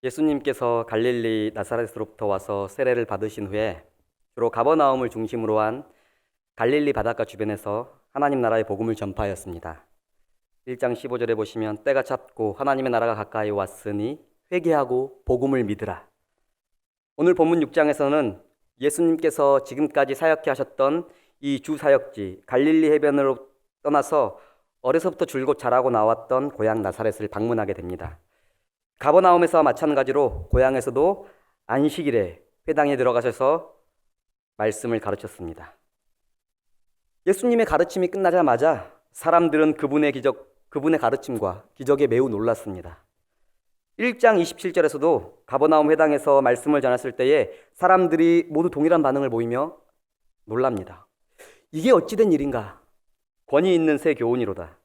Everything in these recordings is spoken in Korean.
예수님께서 갈릴리 나사렛으로부터 와서 세례를 받으신 후에 주로 가버나움을 중심으로 한 갈릴리 바닷가 주변에서 하나님 나라의 복음을 전파하였습니다. 1장 15절에 보시면 때가 찼고 하나님의 나라가 가까이 왔으니 회개하고 복음을 믿으라. 오늘 본문 6장에서는 예수님께서 지금까지 사역해 하셨던 이 주 사역지 갈릴리 해변으로 떠나서 어려서부터 줄곧 자라고 나왔던 고향 나사렛을 방문하게 됩니다. 가버나움에서와 마찬가지로 고향에서도 안식일에 회당에 들어가셔서 말씀을 가르쳤습니다. 예수님의 가르침이 끝나자마자 사람들은 그분의 가르침과 기적에 매우 놀랐습니다. 1장 27절에서도 가버나움 회당에서 말씀을 전했을 때에 사람들이 모두 동일한 반응을 보이며 놀랍니다. 이게 어찌된 일인가? 권위 있는 새 교훈이로다.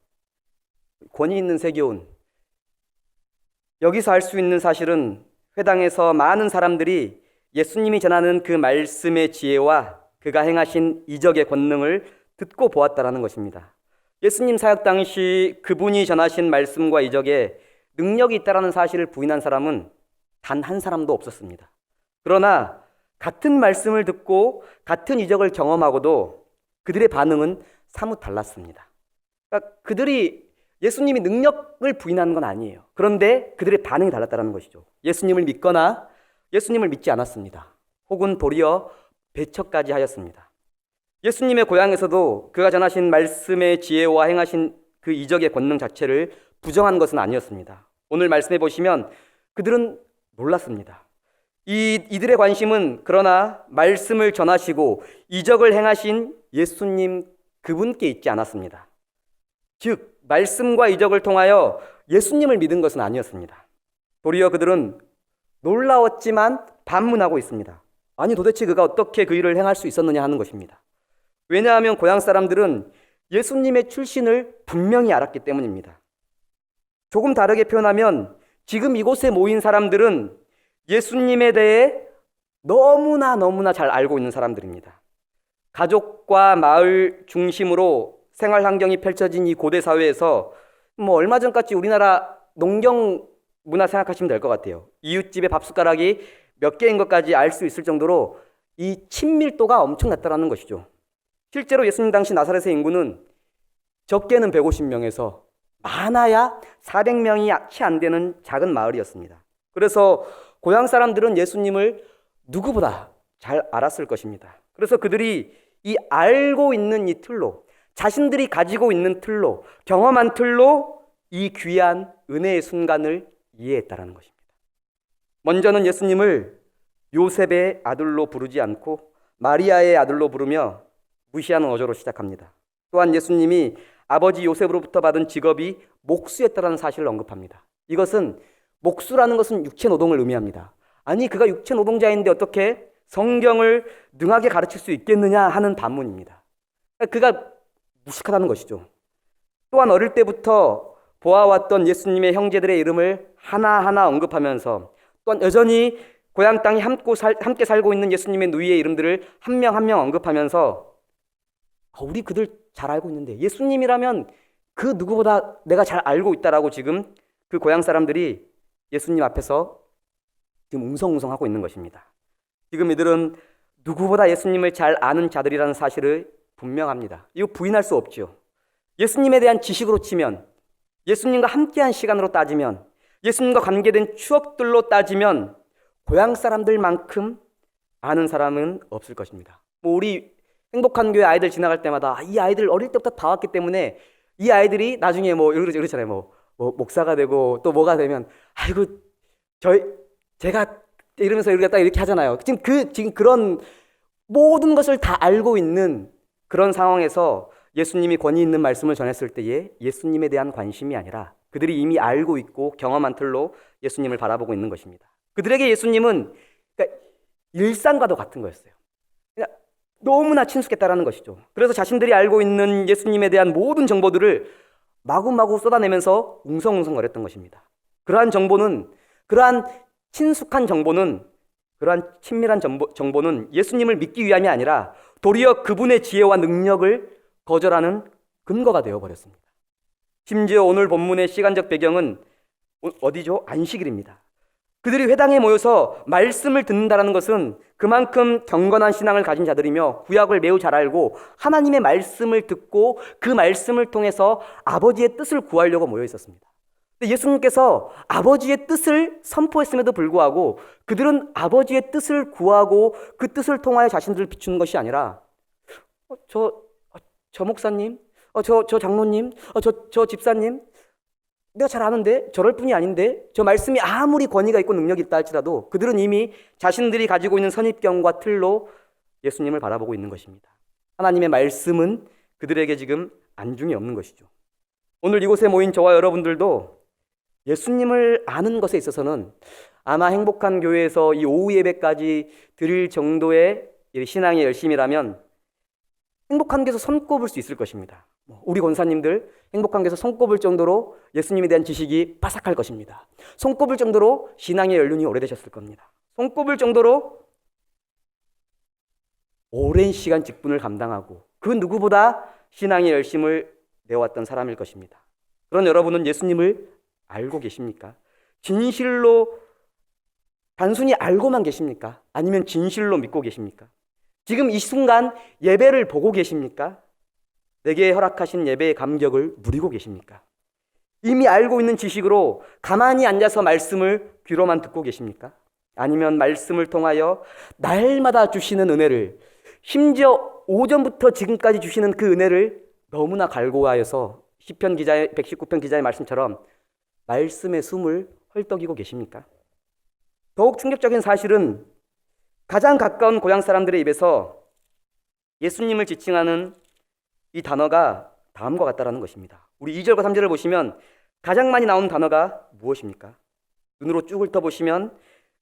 권위 있는 새 교훈. 여기서 알 수 있는 사실은 회당에서 많은 사람들이 예수님이 전하는 그 말씀의 지혜와 그가 행하신 이적의 권능을 듣고 보았다라는 것입니다. 예수님 사역 당시 그분이 전하신 말씀과 이적에 능력이 있다라는 사실을 부인한 사람은 단 한 사람도 없었습니다. 그러나 같은 말씀을 듣고 같은 이적을 경험하고도 그들의 반응은 사뭇 달랐습니다. 그러니까 그들이 예수님이 능력을 부인하는 건 아니에요. 그런데 그들의 반응이 달랐다는 것이죠. 예수님을 믿거나 예수님을 믿지 않았습니다. 혹은 도리어 배척까지 하였습니다. 예수님의 고향에서도 그가 전하신 말씀의 지혜와 행하신 그 이적의 권능 자체를 부정한 것은 아니었습니다. 오늘 말씀해 보시면 그들은 놀랐습니다. 이들의 관심은 그러나 말씀을 전하시고 이적을 행하신 예수님 그분께 있지 않았습니다. 즉 말씀과 이적을 통하여 예수님을 믿은 것은 아니었습니다. 도리어 그들은 놀라웠지만 반문하고 있습니다. 아니 도대체 그가 어떻게 그 일을 행할 수 있었느냐 하는 것입니다. 왜냐하면 고향 사람들은 예수님의 출신을 분명히 알았기 때문입니다. 조금 다르게 표현하면 지금 이곳에 모인 사람들은 예수님에 대해 너무나 잘 알고 있는 사람들입니다. 가족과 마을 중심으로 생활 환경이 펼쳐진 이 고대 사회에서 얼마 전까지 우리나라 농경 문화 생각하시면 될 것 같아요. 이웃집의 밥숟가락이 몇 개인 것까지 알 수 있을 정도로 이 친밀도가 엄청났다는 것이죠. 실제로 예수님 당시 나사렛의 인구는 적게는 150명에서 많아야 400명이 채 안 되는 작은 마을이었습니다. 그래서 고향 사람들은 예수님을 누구보다 잘 알았을 것입니다. 그래서 그들이 이 알고 있는 이 틀로, 자신들이 가지고 있는 틀로, 경험한 틀로 이 귀한 은혜의 순간을 이해했다라는 것입니다. 먼저는 예수님을 요셉의 아들로 부르지 않고 마리아의 아들로 부르며 무시하는 어조로 시작합니다. 또한 예수님이 아버지 요셉으로부터 받은 직업이 목수였다는 사실을 언급합니다. 이것은 목수라는 것은 육체 노동을 의미합니다. 아니 그가 육체 노동자인데 어떻게 성경을 능하게 가르칠 수 있겠느냐 하는 반문입니다. 그가 무식하다는 것이죠. 또한 어릴 때부터 보아왔던 예수님의 형제들의 이름을 하나하나 언급하면서 또한 여전히 고향 땅에 함께 살고 있는 예수님의 누이의 이름들을 한 명 한 명 언급하면서 우리 그들 잘 알고 있는데 예수님이라면 그 누구보다 내가 잘 알고 있다라고 지금 그 고향 사람들이 예수님 앞에서 지금 웅성웅성하고 있는 것입니다. 지금 이들은 누구보다 예수님을 잘 아는 자들이라는 사실을 분명합니다. 이거 부인할 수 없죠. 예수님에 대한 지식으로 치면, 예수님과 함께한 시간으로 따지면, 예수님과 관계된 추억들로 따지면 고향 사람들만큼 아는 사람은 없을 것입니다. 우리 행복한 교회 아이들 지나갈 때마다 이 아이들 어릴 때부터 봐왔기 때문에 이 아이들이 나중에 이러잖아요. 목사가 되고 또 뭐가 되면 아이고 제가 이러면서 이렇게 하잖아요. 지금 그런 모든 것을 다 알고 있는 그런 상황에서 예수님이 권위 있는 말씀을 전했을 때에 예수님에 대한 관심이 아니라 그들이 이미 알고 있고 경험한 틀로 예수님을 바라보고 있는 것입니다. 그들에게 예수님은 일상과도 같은 거였어요. 그냥 너무나 친숙했다라는 것이죠. 그래서 자신들이 알고 있는 예수님에 대한 모든 정보들을 마구마구 쏟아내면서 웅성웅성거렸던 것입니다. 그러한 친숙한 정보는, 그러한 친밀한 정보는 예수님을 믿기 위함이 아니라 도리어 그분의 지혜와 능력을 거절하는 근거가 되어버렸습니다. 심지어 오늘 본문의 시간적 배경은 어디죠? 안식일입니다. 그들이 회당에 모여서 말씀을 듣는다는 것은 그만큼 경건한 신앙을 가진 자들이며 구약을 매우 잘 알고 하나님의 말씀을 듣고 그 말씀을 통해서 아버지의 뜻을 구하려고 모여 있었습니다. 근데 예수님께서 아버지의 뜻을 선포했음에도 불구하고 그들은 아버지의 뜻을 구하고 그 뜻을 통하여 자신들을 비추는 것이 아니라 저 목사님, 저 장로님, 저 집사님, 내가 잘 아는데 저럴 뿐이 아닌데 저 말씀이 아무리 권위가 있고 능력이 있다 할지라도 그들은 이미 자신들이 가지고 있는 선입견과 틀로 예수님을 바라보고 있는 것입니다. 하나님의 말씀은 그들에게 지금 안중이 없는 것이죠. 오늘 이곳에 모인 저와 여러분들도 예수님을 아는 것에 있어서는 아마 행복한 교회에서 이 오후 예배까지 드릴 정도의 신앙의 열심이라면 행복한 교회에서 손꼽을 수 있을 것입니다. 우리 권사님들 행복한 교회에서 손꼽을 정도로 예수님에 대한 지식이 빠삭할 것입니다. 손꼽을 정도로 신앙의 연륜이 오래되셨을 겁니다. 손꼽을 정도로 오랜 시간 직분을 감당하고 그 누구보다 신앙의 열심을 내어왔던 사람일 것입니다. 그런 여러분은 예수님을 알고 계십니까? 진실로 단순히 알고만 계십니까? 아니면 진실로 믿고 계십니까? 지금 이 순간 예배를 보고 계십니까? 내게 허락하신 예배의 감격을 누리고 계십니까? 이미 알고 있는 지식으로 가만히 앉아서 말씀을 귀로만 듣고 계십니까? 아니면 말씀을 통하여 날마다 주시는 은혜를, 심지어 오전부터 지금까지 주시는 그 은혜를 너무나 갈구하여서 시편 기자의 119편 기자의 말씀처럼 말씀의 숨을 헐떡이고 계십니까? 더욱 충격적인 사실은 가장 가까운 고향 사람들의 입에서 예수님을 지칭하는 이 단어가 다음과 같다라는 것입니다. 우리 2절과 3절을 보시면 가장 많이 나오는 단어가 무엇입니까? 눈으로 쭉 훑어보시면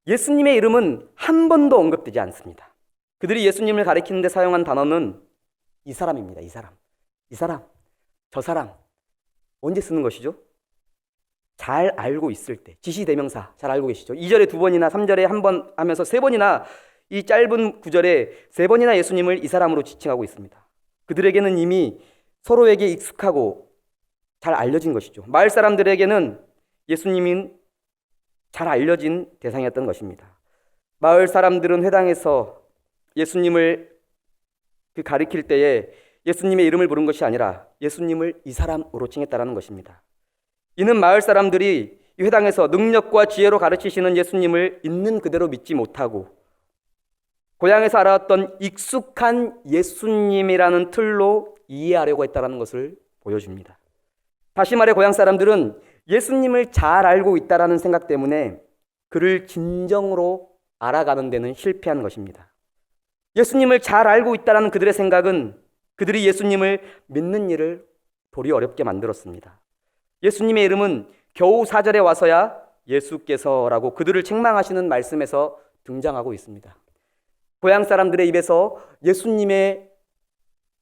예수님의 이름은 한 번도 언급되지 않습니다. 그들이 예수님을 가리키는 데 사용한 단어는 이 사람입니다. 이 사람, 저 사람. 언제 쓰는 것이죠? 잘 알고 있을 때, 지시대명사 잘 알고 계시죠? 2절에 2번이나 3절에 1번 하면서 3번이나 이 짧은 구절에 3번이나 예수님을 이 사람으로 지칭하고 있습니다. 그들에게는 이미 서로에게 익숙하고 잘 알려진 것이죠. 마을 사람들에게는 예수님은 잘 알려진 대상이었던 것입니다. 마을 사람들은 회당에서 예수님을 가리킬 때에 예수님의 이름을 부른 것이 아니라 예수님을 이 사람으로 칭했다라는 것입니다. 이는 마을 사람들이 이 회당에서 능력과 지혜로 가르치시는 예수님을 있는 그대로 믿지 못하고 고향에서 알아왔던 익숙한 예수님이라는 틀로 이해하려고 했다는 것을 보여줍니다. 다시 말해 고향 사람들은 예수님을 잘 알고 있다는 생각 때문에 그를 진정으로 알아가는 데는 실패한 것입니다. 예수님을 잘 알고 있다는 그들의 생각은 그들이 예수님을 믿는 일을 도리 어렵게 만들었습니다. 예수님의 이름은 겨우 4절에 와서야 예수께서라고 그들을 책망하시는 말씀에서 등장하고 있습니다. 고향 사람들의 입에서 예수님의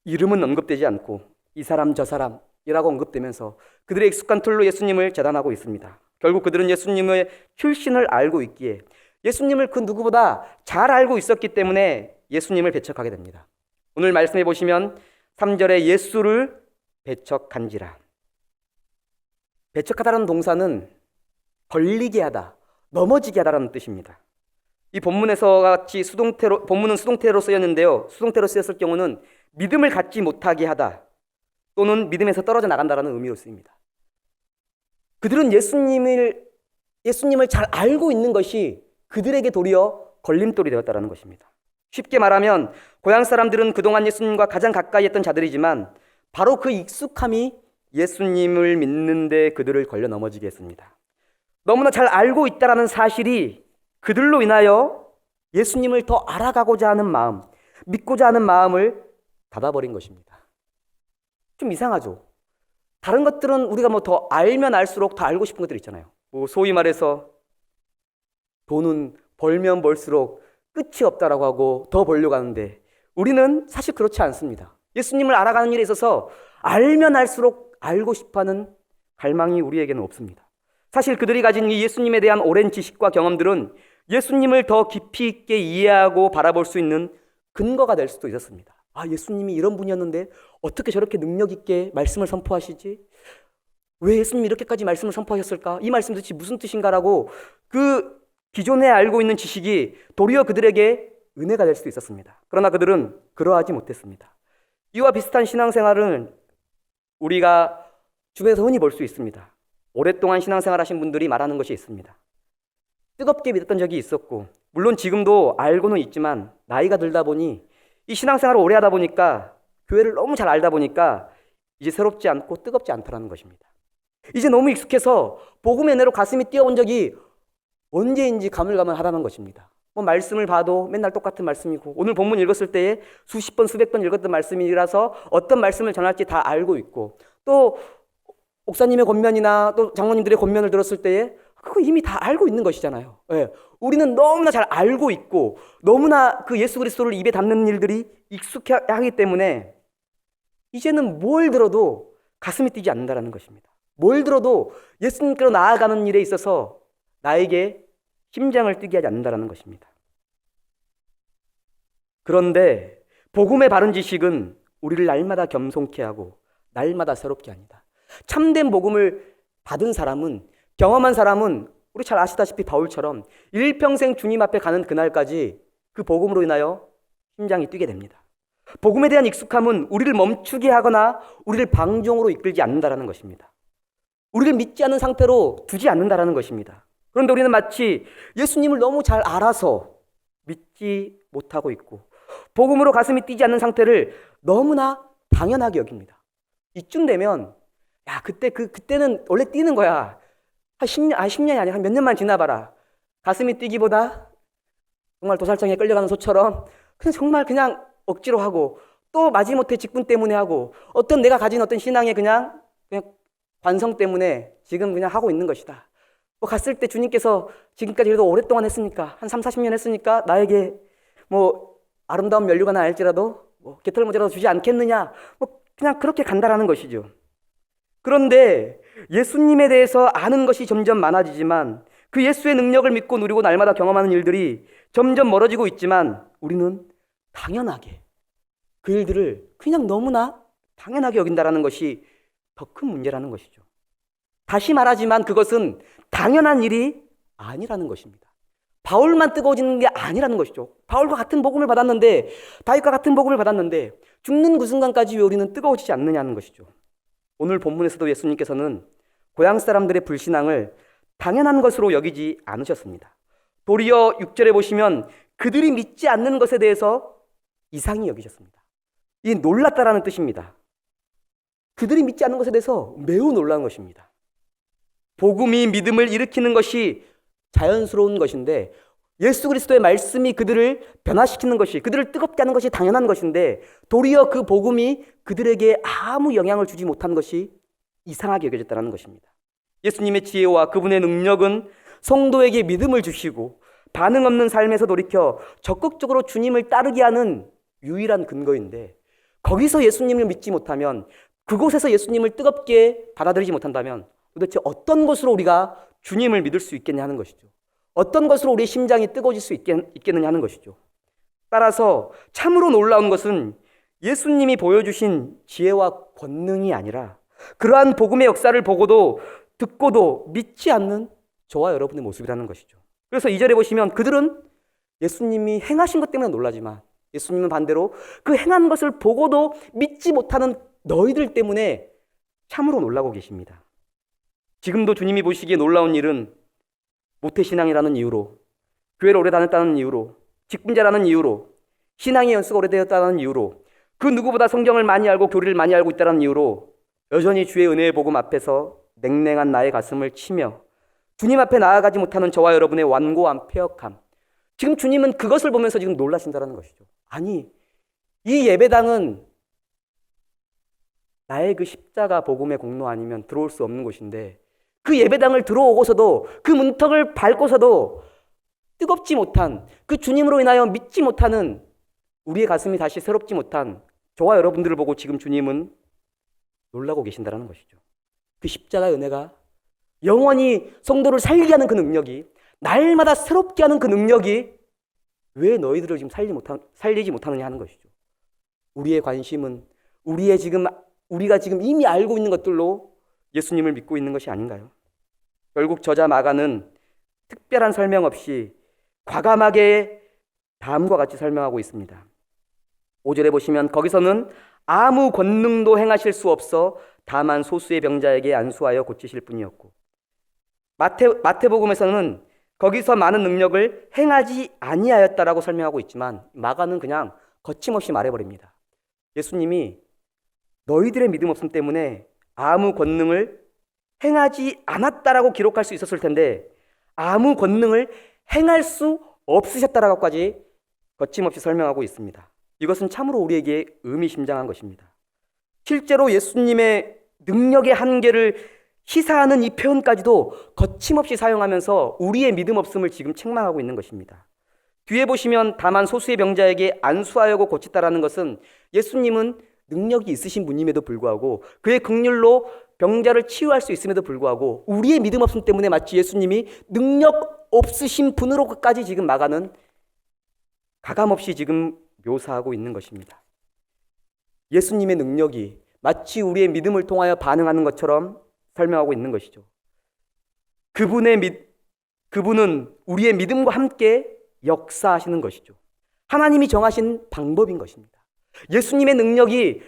이름은 언급되지 않고 이 사람 저 사람이라고 언급되면서 그들의 익숙한 틀로 예수님을 재단하고 있습니다. 결국 그들은 예수님의 출신을 알고 있기에 예수님을 그 누구보다 잘 알고 있었기 때문에 예수님을 배척하게 됩니다. 오늘 말씀해 보시면 3절에 예수를 배척한지라. 배척하다라는 동사는 걸리게 하다, 넘어지게 하다라는 뜻입니다. 이 본문에서 같이 본문은 수동태로 쓰였는데요. 수동태로 쓰였을 경우는 믿음을 갖지 못하게 하다 또는 믿음에서 떨어져 나간다라는 의미로 쓰입니다. 그들은 예수님을 잘 알고 있는 것이 그들에게 도리어 걸림돌이 되었다라는 것입니다. 쉽게 말하면 고향 사람들은 그동안 예수님과 가장 가까이 했던 자들이지만 바로 그 익숙함이 예수님을 믿는데 그들을 걸려 넘어지게 했습니다. 너무나 잘 알고 있다라는 사실이 그들로 인하여 예수님을 더 알아가고자 하는 마음, 믿고자 하는 마음을 닫아버린 것입니다. 좀 이상하죠? 다른 것들은 우리가 더 알면 알수록 더 알고 싶은 것들 있잖아요. 소위 말해서 돈은 벌면 벌수록 끝이 없다라고 하고 더 벌려고 하는데 우리는 사실 그렇지 않습니다. 예수님을 알아가는 일에 있어서 알면 알수록 알고 싶어하는 갈망이 우리에게는 없습니다. 사실 그들이 가진 이 예수님에 대한 오랜 지식과 경험들은 예수님을 더 깊이 있게 이해하고 바라볼 수 있는 근거가 될 수도 있었습니다. 예수님이 이런 분이었는데 어떻게 저렇게 능력 있게 말씀을 선포하시지? 왜 예수님이 이렇게까지 말씀을 선포하셨을까? 이 말씀 도대체 무슨 뜻인가라고 그 기존에 알고 있는 지식이 도리어 그들에게 은혜가 될 수도 있었습니다. 그러나 그들은 그러하지 못했습니다. 이와 비슷한 신앙생활은 우리가 주변에서 흔히 볼 수 있습니다. 오랫동안 신앙생활 하신 분들이 말하는 것이 있습니다. 뜨겁게 믿었던 적이 있었고, 물론 지금도 알고는 있지만 나이가 들다 보니 이 신앙생활을 오래 하다 보니까 교회를 너무 잘 알다 보니까 이제 새롭지 않고 뜨겁지 않다라는 것입니다. 이제 너무 익숙해서 복음의 은혜로 가슴이 뛰어온 적이 언제인지 가물가물하다는 것입니다. 뭐 말씀을 봐도 맨날 똑같은 말씀이고, 오늘 본문 읽었을 때에 수십 번 수백 번 읽었던 말씀이라서 어떤 말씀을 전할지 다 알고 있고, 또 목사님의 권면이나 또 장로님들의 권면을 들었을 때에 그거 이미 다 알고 있는 것이잖아요. 예. 우리는 너무나 잘 알고 있고 너무나 그 예수 그리스도를 입에 담는 일들이 익숙하기 때문에 이제는 뭘 들어도 가슴이 뛰지 않는다는 것입니다. 뭘 들어도 예수님께로 나아가는 일에 있어서 나에게 심장을 뛰게 하지 않는다는 것입니다. 그런데 복음의 바른 지식은 우리를 날마다 겸손케 하고 날마다 새롭게 합니다. 참된 복음을 받은 사람은, 경험한 사람은 우리 잘 아시다시피 바울처럼 일평생 주님 앞에 가는 그날까지 그 복음으로 인하여 심장이 뛰게 됩니다. 복음에 대한 익숙함은 우리를 멈추게 하거나 우리를 방종으로 이끌지 않는다는 것입니다. 우리를 믿지 않는 상태로 두지 않는다는 것입니다. 그런데 우리는 마치 예수님을 너무 잘 알아서 믿지 못하고 있고 복음으로 가슴이 뛰지 않는 상태를 너무나 당연하게 여깁니다. 이쯤 되면 야, 그때는 원래 뛰는 거야. 한 10년이 아니라 한 몇 년만 지나봐라. 가슴이 뛰기보다 정말 도살장에 끌려가는 소처럼 정말 그냥 억지로 하고 또 마지못해 직분 때문에 하고 어떤 내가 가진 어떤 신앙의 그냥 관성 때문에 지금 그냥 하고 있는 것이다. 뭐 갔을 때 주님께서 지금까지 그래도 오랫동안 했으니까 한 3, 40년 했으니까 나에게 뭐 아름다운 면류관을 알지라도 뭐 개털모자라도 주지 않겠느냐. 뭐 그냥 그렇게 간다라는 것이죠. 그런데 예수님에 대해서 아는 것이 점점 많아지지만 그 예수의 능력을 믿고 누리고 날마다 경험하는 일들이 점점 멀어지고 있지만 우리는 당연하게 그 일들을 그냥 너무나 당연하게 여긴다라는 것이 더 큰 문제라는 것이죠. 다시 말하지만 그것은 당연한 일이 아니라는 것입니다. 바울만 뜨거워지는 게 아니라는 것이죠. 바울과 같은 복음을 받았는데, 다윗과 같은 복음을 받았는데 죽는 그 순간까지 왜 우리는 뜨거워지지 않느냐는 것이죠. 오늘 본문에서도 예수님께서는 고향 사람들의 불신앙을 당연한 것으로 여기지 않으셨습니다. 도리어 6절에 보시면 그들이 믿지 않는 것에 대해서 이상히 여기셨습니다. 이 놀랐다라는 뜻입니다. 그들이 믿지 않는 것에 대해서 매우 놀라운 것입니다. 복음이 믿음을 일으키는 것이 자연스러운 것인데 예수 그리스도의 말씀이 그들을 변화시키는 것이, 그들을 뜨겁게 하는 것이 당연한 것인데 도리어 그 복음이 그들에게 아무 영향을 주지 못한 것이 이상하게 여겨졌다는 것입니다. 예수님의 지혜와 그분의 능력은 성도에게 믿음을 주시고 반응 없는 삶에서 돌이켜 적극적으로 주님을 따르게 하는 유일한 근거인데 거기서 예수님을 믿지 못하면, 그곳에서 예수님을 뜨겁게 받아들이지 못한다면 도대체 어떤 것으로 우리가 주님을 믿을 수 있겠냐 하는 것이죠. 어떤 것으로 우리의 심장이 뜨거워질 수 있겠느냐 하는 것이죠. 따라서 참으로 놀라운 것은 예수님이 보여주신 지혜와 권능이 아니라 그러한 복음의 역사를 보고도 듣고도 믿지 않는 저와 여러분의 모습이라는 것이죠. 그래서 2절에 보시면 그들은 예수님이 행하신 것 때문에 놀라지만 예수님은 반대로 그 행한 것을 보고도 믿지 못하는 너희들 때문에 참으로 놀라고 계십니다. 지금도 주님이 보시기에 놀라운 일은 모태신앙이라는 이유로, 교회를 오래 다녔다는 이유로, 직분자라는 이유로, 신앙의 연수가 오래되었다는 이유로, 그 누구보다 성경을 많이 알고 교리를 많이 알고 있다는 이유로 여전히 주의 은혜의 복음 앞에서 냉랭한 나의 가슴을 치며 주님 앞에 나아가지 못하는 저와 여러분의 완고한 패역함, 지금 주님은 그것을 보면서 지금 놀라신다는 것이죠. 아니, 이 예배당은 나의 그 십자가 복음의 공로 아니면 들어올 수 없는 곳인데 그 예배당을 들어오고서도 그 문턱을 밟고서도 뜨겁지 못한, 그 주님으로 인하여 믿지 못하는, 우리의 가슴이 다시 새롭지 못한 저와 여러분들을 보고 지금 주님은 놀라고 계신다는 것이죠. 그 십자가의 은혜가 영원히 성도를 살게 하는 그 능력이, 날마다 새롭게 하는 그 능력이 왜 너희들을 지금 살리지 못하느냐 하는 것이죠. 우리의 관심은 우리가 지금 이미 알고 있는 것들로 예수님을 믿고 있는 것이 아닌가요? 결국 저자 마가는 특별한 설명 없이 과감하게 다음과 같이 설명하고 있습니다. 5절에 보시면 거기서는 아무 권능도 행하실 수 없어 다만 소수의 병자에게 안수하여 고치실 뿐이었고, 마태복음에서는 거기서 많은 능력을 행하지 아니하였다라고 설명하고 있지만 마가는 그냥 거침없이 말해버립니다. 예수님이 너희들의 믿음 없음 때문에 아무 권능을 행하지 않았다라고 기록할 수 있었을 텐데 아무 권능을 행할 수 없으셨다라고까지 거침없이 설명하고 있습니다. 이것은 참으로 우리에게 의미심장한 것입니다. 실제로 예수님의 능력의 한계를 시사하는 이 표현까지도 거침없이 사용하면서 우리의 믿음 없음을 지금 책망하고 있는 것입니다. 뒤에 보시면 다만 소수의 병자에게 안수하여고 고쳤다라는 것은 예수님은 능력이 있으신 분임에도 불구하고 그의 긍휼로 병자를 치유할 수 있음에도 불구하고 우리의 믿음 없음 때문에 마치 예수님이 능력 없으신 분으로까지 지금 마가는 가감없이 지금 묘사하고 있는 것입니다. 예수님의 능력이 마치 우리의 믿음을 통하여 반응하는 것처럼 설명하고 있는 것이죠. 그분은 우리의 믿음과 함께 역사하시는 것이죠. 하나님이 정하신 방법인 것입니다. 예수님의 능력이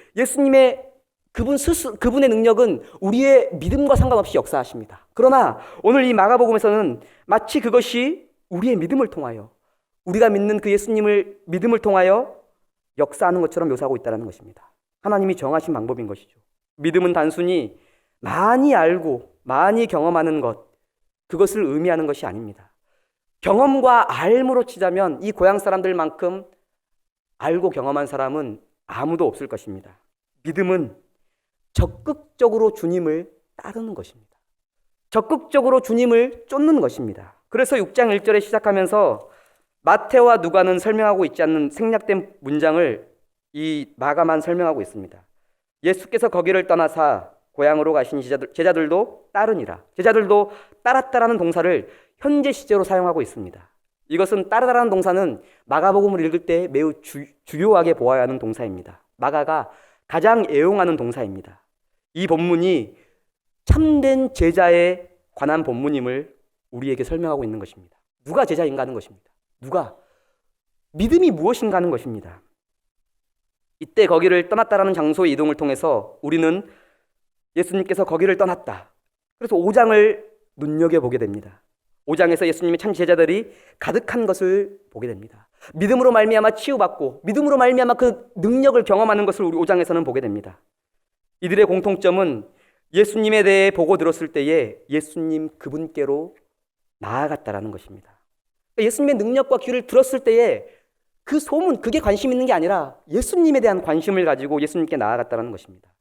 그분의 능력은 우리의 믿음과 상관없이 역사하십니다. 그러나 오늘 이 마가복음에서는 마치 그것이 우리의 믿음을 통하여 우리가 믿는 그 예수님을 믿음을 통하여 역사하는 것처럼 묘사하고 있다는 것입니다. 하나님이 정하신 방법인 것이죠. 믿음은 단순히 많이 알고 많이 경험하는 것, 그것을 의미하는 것이 아닙니다. 경험과 알므로 치자면 이 고향 사람들만큼 알고 경험한 사람은 아무도 없을 것입니다. 믿음은 적극적으로 주님을 따르는 것입니다. 적극적으로 주님을 쫓는 것입니다. 그래서 6장 1절에 시작하면서 마태와 누가는 설명하고 있지 않는 생략된 문장을 이 마가만 설명하고 있습니다. 예수께서 거기를 떠나사 고향으로 가신 제자들도 따르니라. 제자들도 따랐다라는 동사를 현재 시제로 사용하고 있습니다. 이것은 따르다라는 동사는 마가복음을 읽을 때 매우 주요하게 보아야 하는 동사입니다. 마가가 가장 애용하는 동사입니다. 이 본문이 참된 제자에 관한 본문임을 우리에게 설명하고 있는 것입니다. 누가 제자인가 하는 것입니다. 누가 믿음이 무엇인가 하는 것입니다. 이때 거기를 떠났다라는 장소의 이동을 통해서 우리는 예수님께서 거기를 떠났다. 그래서 5장을 눈여겨보게 됩니다. 5장에서 예수님의 참 제자들이 가득한 것을 보게 됩니다. 믿음으로 말미암아 치유받고 믿음으로 말미암아 그 능력을 경험하는 것을 우리 5장에서는 보게 됩니다. 이들의 공통점은 예수님에 대해 보고 들었을 때에 예수님 그분께로 나아갔다라는 것입니다. 예수님의 능력과 귀를 들었을 때에 그 소문, 그게 관심 있는 게 아니라 예수님에 대한 관심을 가지고 예수님께 나아갔다는 것입니다.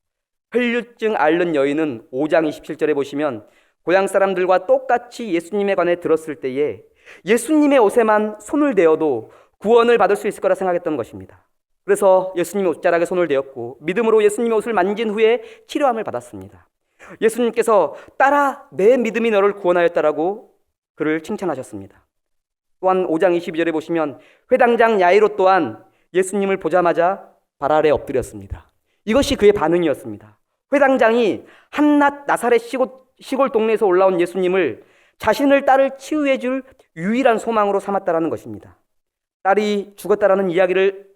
혈류증 앓는 여인은 5장 27절에 보시면 고향 사람들과 똑같이 예수님에 관해 들었을 때에 예수님의 옷에만 손을 대어도 구원을 받을 수 있을 거라 생각했던 것입니다. 그래서 예수님의 옷자락에 손을 대었고 믿음으로 예수님의 옷을 만진 후에 치료함을 받았습니다. 예수님께서 따라 내 믿음이 너를 구원하였다라고 그를 칭찬하셨습니다. 또한 5장 22절에 보시면 회당장 야이로 또한 예수님을 보자마자 발 아래 엎드렸습니다. 이것이 그의 반응이었습니다. 회당장이 한낱 나사렛 시골 동네에서 올라온 예수님을 자신의 딸을 치유해 줄 유일한 소망으로 삼았다라는 것입니다. 딸이 죽었다라는 이야기를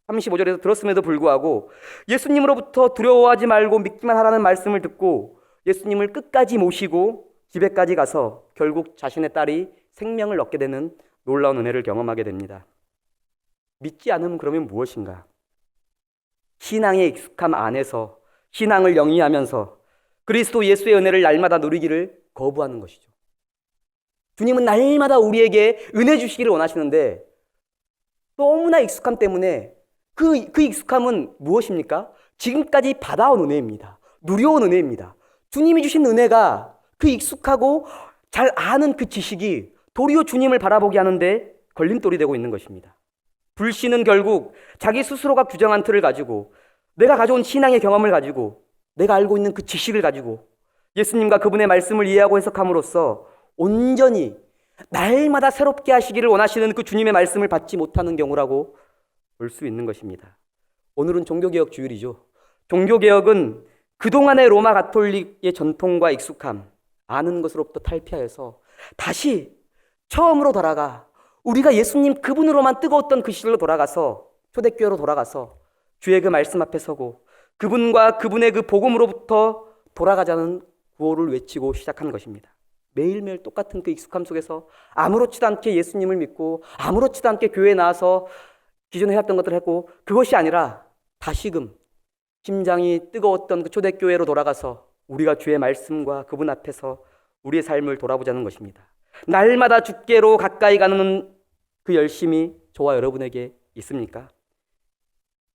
35절에서 들었음에도 불구하고 예수님으로부터 두려워하지 말고 믿기만 하라는 말씀을 듣고 예수님을 끝까지 모시고 집에까지 가서 결국 자신의 딸이 생명을 얻게 되는 놀라운 은혜를 경험하게 됩니다. 믿지 않으면 그러면 무엇인가? 신앙의 익숙함 안에서 신앙을 영위하면서 그리스도 예수의 은혜를 날마다 누리기를 거부하는 것이죠. 주님은 날마다 우리에게 은혜 주시기를 원하시는데 너무나 익숙함 때문에 그 익숙함은 무엇입니까? 지금까지 받아온 은혜입니다. 누려온 은혜입니다. 주님이 주신 은혜가 그 익숙하고 잘 아는 그 지식이 도리어 주님을 바라보게 하는데 걸림돌이 되고 있는 것입니다. 불신은 결국 자기 스스로가 규정한 틀을 가지고 내가 가져온 신앙의 경험을 가지고 내가 알고 있는 그 지식을 가지고 예수님과 그분의 말씀을 이해하고 해석함으로써 온전히 날마다 새롭게 하시기를 원하시는 그 주님의 말씀을 받지 못하는 경우라고 볼 수 있는 것입니다. 오늘은 종교개혁 주일이죠. 종교개혁은 그동안의 로마 가톨릭의 전통과 익숙함, 아는 것으로부터 탈피하여서 다시 처음으로 돌아가. 우리가 예수님 그분으로만 뜨거웠던 그 시절로 돌아가서 초대교회로 돌아가서 주의 그 말씀 앞에 서고 그분과 그분의 그 복음으로부터 돌아가자는 구호를 외치고 시작한 것입니다. 매일매일 똑같은 그 익숙함 속에서 아무렇지도 않게 예수님을 믿고 아무렇지도 않게 교회에 나와서 기존에 해왔던 것들을 했고, 그것이 아니라 다시금 심장이 뜨거웠던 그 초대교회로 돌아가서 우리가 주의 말씀과 그분 앞에서 우리의 삶을 돌아보자는 것입니다. 날마다 주께로 가까이 가는 그 열심이 저와 여러분에게 있습니까?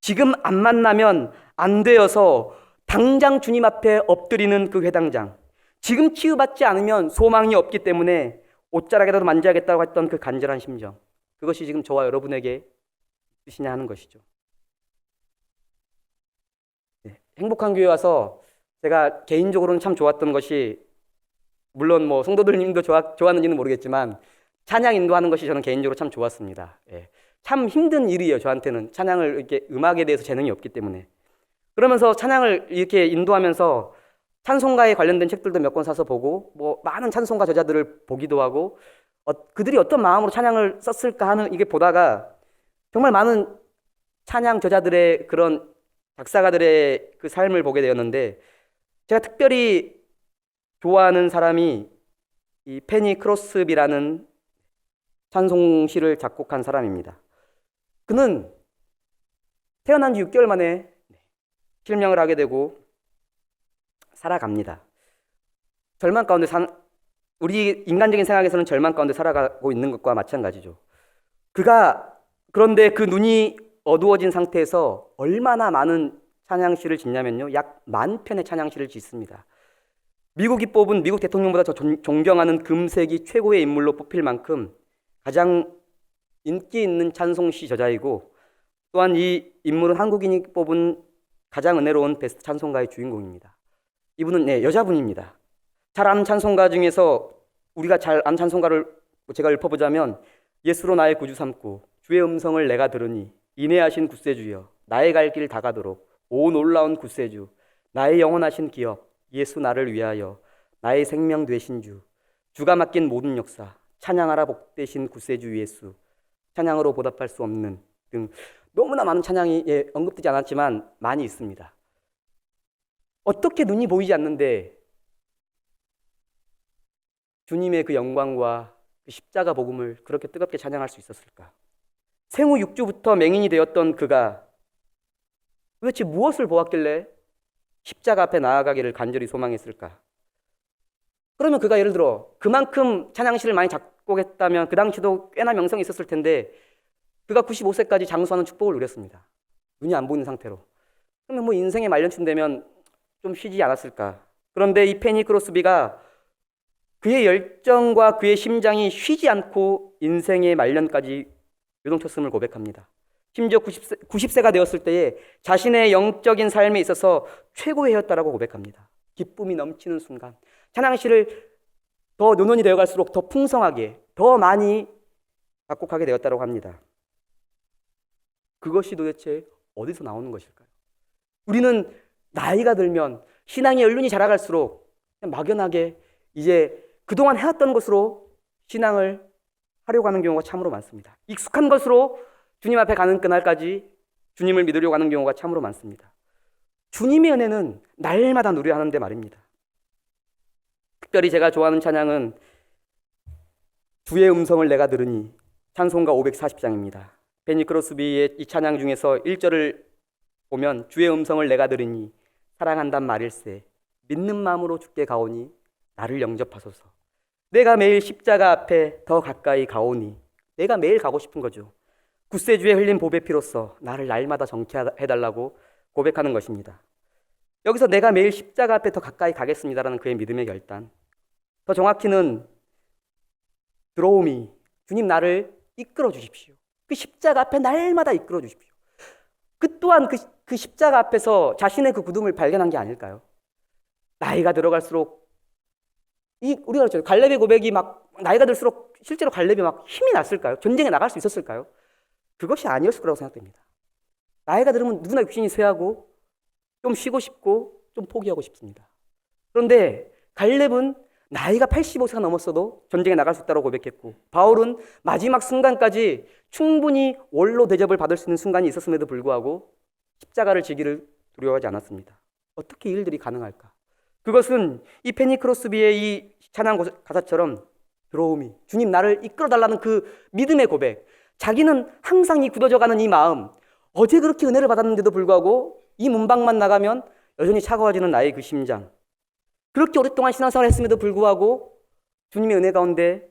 지금 안 만나면 안 되어서 당장 주님 앞에 엎드리는 그 회당장, 지금 치유받지 않으면 소망이 없기 때문에 옷자락이라도 만져야겠다고 했던 그 간절한 심정, 그것이 지금 저와 여러분에게 있으시냐 하는 것이죠. 행복한 교회 와서 제가 개인적으로는 참 좋았던 것이, 물론 뭐 성도들님도 좋았는지는 모르겠지만 찬양 인도하는 것이 저는 개인적으로 참 좋았습니다. 참 힘든 일이에요. 저한테는 찬양을 이렇게 음악에 대해서 재능이 없기 때문에. 그러면서 찬양을 이렇게 인도하면서 찬송가에 관련된 책들도 몇 권 사서 보고, 뭐 많은 찬송가 저자들을 보기도 하고, 그들이 어떤 마음으로 찬양을 썼을까 하는 이게 보다가 정말 많은 찬양 저자들의 그런 작사가들의 그 삶을 보게 되었는데, 제가 특별히 좋아하는 사람이 이 페니 크로스비라는 찬송시를 작곡한 사람입니다. 그는 태어난 지 6개월 만에 실명을 하게 되고 살아갑니다. 절망 가운데 우리 인간적인 생각에서는 절망 가운데 살아가고 있는 것과 마찬가지죠. 그런데 그 눈이 어두워진 상태에서 얼마나 많은 찬양시를 짓냐면요, 약 10,000편의 찬양시를 짓습니다. 미국 대통령보다 더 존경하는 금세기 최고의 인물로 뽑힐 만큼 가장 인기 있는 찬송시 저자이고, 또한 이 인물은 한국인이 뽑은 가장 은혜로운 베스트 찬송가의 주인공입니다. 이분은 여자분입니다. 잘 아는 찬송가 중에서 우리가 잘 아는 찬송가를 제가 읊어보자면, 예수로 나의 구주 삼고 주의 음성을 내가 들으니 인애하신 굳세주여 나의 갈 길 다가도록 오 놀라운 굳세주 나의 영원하신 기업 예수 나를 위하여 나의 생명 되신 주 주가 맡긴 모든 역사 찬양하라 복되신 굳세주 예수 찬양으로 보답할 수 없는 등 너무나 많은 찬양이 언급되지 않았지만 많이 있습니다. 어떻게 눈이 보이지 않는데 주님의 그 영광과 그 십자가 복음을 그렇게 뜨겁게 찬양할 수 있었을까? 생후 6주부터 맹인이 되었던 그가 도대체 무엇을 보았길래 십자가 앞에 나아가기를 간절히 소망했을까? 그러면 그가 예를 들어 그만큼 찬양시를 많이 작곡했다면 그 당시도 꽤나 명성이 있었을 텐데 그가 95세까지 장수하는 축복을 누렸습니다. 눈이 안 보이는 상태로. 그러면 뭐 인생의 말년쯤 되면 좀 쉬지 않았을까? 그런데 이 페니 크로스비가 그의 열정과 그의 심장이 쉬지 않고 인생의 말년까지 요동쳤음을 고백합니다. 심지어 90세가 되었을 때에 자신의 영적인 삶에 있어서 최고의 해였다라고 고백합니다. 기쁨이 넘치는 순간 찬양시를 더 노년이 되어갈수록 더 풍성하게 더 많이 작곡하게 되었다고 합니다. 그것이 도대체 어디서 나오는 것일까요? 우리는 나이가 들면 신앙의 연륜이 자라갈수록 그냥 막연하게 이제 그동안 해왔던 것으로 신앙을 하려고 하는 경우가 참으로 많습니다. 익숙한 것으로 주님 앞에 가는 그날까지 주님을 믿으려고 하는 경우가 참으로 많습니다. 주님의 은혜는 날마다 누려야 하는데 말입니다. 특별히 제가 좋아하는 찬양은 주의 음성을 내가 들으니 찬송가 540장입니다. 페니 크로스비의 이 찬양 중에서 1절을 보면 주의 음성을 내가 들으니 사랑한단 말일세 믿는 마음으로 주께 가오니 나를 영접하소서. 내가 매일 십자가 앞에 더 가까이 가오니 내가 매일 가고 싶은 거죠. 굳세주의 흘린 보배 피로써 나를 날마다 정케해달라고 고백하는 것입니다. 여기서 내가 매일 십자가 앞에 더 가까이 가겠습니다라는 그의 믿음의 결단, 더 정확히는 들어옴이 주님 나를 이끌어 주십시오. 그 십자가 앞에 날마다 이끌어 주십시오. 그 또한 그 십자가 앞에서 자신의 그 굳음을 발견한 게 아닐까요? 나이가 들어갈수록 우리가 그렇죠. 갈렙의 고백이 막 나이가 들수록 실제로 갈렙이 막 힘이 났을까요? 전쟁에 나갈 수 있었을까요? 그것이 아니었을 거라고 생각됩니다. 나이가 들으면 누구나 육신이 쇠하고 좀 쉬고 싶고 좀 포기하고 싶습니다. 그런데 갈렙은 나이가 85세가 넘었어도 전쟁에 나갈 수 있다고 고백했고, 바울은 마지막 순간까지 충분히 원로 대접을 받을 수 있는 순간이 있었음에도 불구하고 십자가를 지기를 두려워하지 않았습니다. 어떻게 이 일들이 가능할까? 그것은 이 페니 크로스비의 이 찬양 가사처럼 들어옴이, 주님 나를 이끌어달라는 그 믿음의 고백, 자기는 항상 이 굳어져가는 이 마음, 어제 그렇게 은혜를 받았는데도 불구하고 이 문방만 나가면 여전히 차가워지는 나의 그 심장, 그렇게 오랫동안 신앙생활을 했음에도 불구하고 주님의 은혜 가운데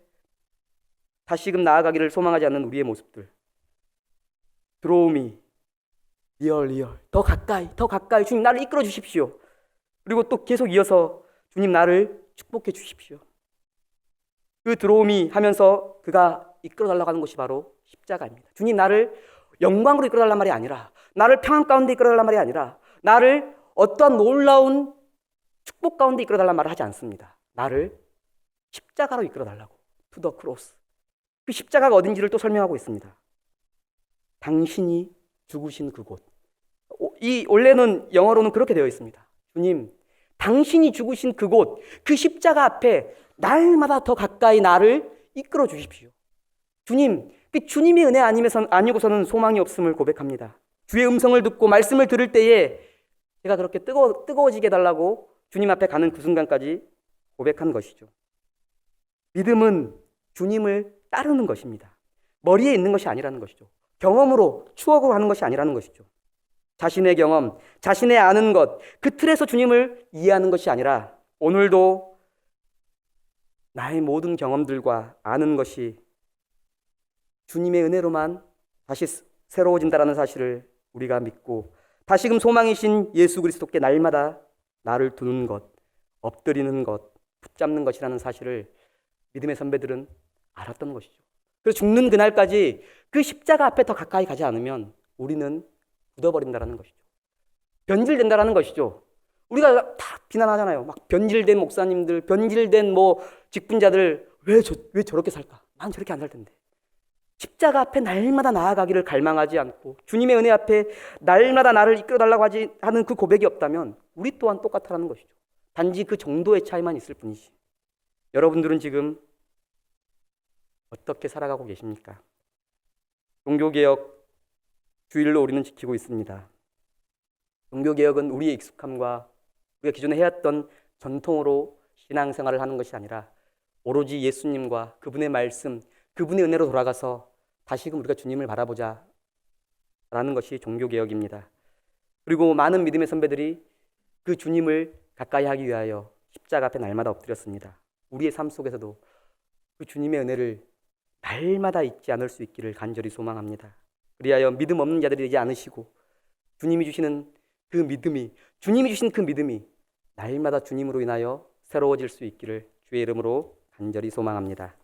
다시금 나아가기를 소망하지 않는 우리의 모습들, 들어옴이, 리얼 더 가까이 주님 나를 이끌어 주십시오. 그리고 또 계속 이어서 주님 나를 축복해 주십시오. 그 들어옴이 하면서 그가 이끌어달라고 하는 것이 바로 십자가입니다. 주님 나를 영광으로 이끌어달란 말이 아니라, 나를 평안 가운데 이끌어달란 말이 아니라, 나를 어떠한 놀라운 축복 가운데 이끌어달란 말을 하지 않습니다. 나를 십자가로 이끌어달라고. To the cross. 그 십자가가 어딘지를 또 설명하고 있습니다. 당신이 죽으신 그곳. 이 원래는 영어로는 그렇게 되어 있습니다. 주님, 당신이 죽으신 그곳, 그 십자가 앞에 날마다 더 가까이 나를 이끌어 주십시오. 주님, 그 주님의 은혜 아니고서는 소망이 없음을 고백합니다. 주의 음성을 듣고 말씀을 들을 때에 제가 그렇게 뜨거워지게 해달라고 주님 앞에 가는 그 순간까지 고백한 것이죠. 믿음은 주님을 따르는 것입니다. 머리에 있는 것이 아니라는 것이죠. 경험으로, 추억으로 하는 것이 아니라는 것이죠. 자신의 경험, 자신의 아는 것, 그 틀에서 주님을 이해하는 것이 아니라 오늘도 나의 모든 경험들과 아는 것이 주님의 은혜로만 다시 새로워진다는 사실을 우리가 믿고 다시금 소망이신 예수 그리스도께 날마다 나를 두는 것, 엎드리는 것, 붙잡는 것이라는 사실을 믿음의 선배들은 알았던 것이죠. 그래서 죽는 그날까지 그 십자가 앞에 더 가까이 가지 않으면 우리는 굳어버린다는 것이죠. 변질된다는 것이죠. 우리가 다 비난하잖아요. 막 변질된 목사님들, 변질된 직분자들, 왜 저렇게 살까? 난 저렇게 안 살 텐데. 십자가 앞에 날마다 나아가기를 갈망하지 않고 주님의 은혜 앞에 날마다 나를 이끌어달라고 하는 그 고백이 없다면 우리 또한 똑같다는 것이죠. 단지 그 정도의 차이만 있을 뿐이지. 여러분들은 지금 어떻게 살아가고 계십니까? 종교개혁 주일로 우리는 지키고 있습니다. 종교개혁은 우리의 익숙함과 우리가 기존에 해왔던 전통으로 신앙생활을 하는 것이 아니라 오로지 예수님과 그분의 말씀, 그분의 은혜로 돌아가서 다시금 우리가 주님을 바라보자 라는 것이 종교개혁입니다. 그리고 많은 믿음의 선배들이 그 주님을 가까이 하기 위하여 십자가 앞에 날마다 엎드렸습니다. 우리의 삶 속에서도 그 주님의 은혜를 날마다 잊지 않을 수 있기를 간절히 소망합니다. 그리하여 믿음 없는 자들이 되지 않으시고 주님이 주시는 그 믿음이, 주님이 주신 그 믿음이 날마다 주님으로 인하여 새로워질 수 있기를 주의 이름으로 간절히 소망합니다.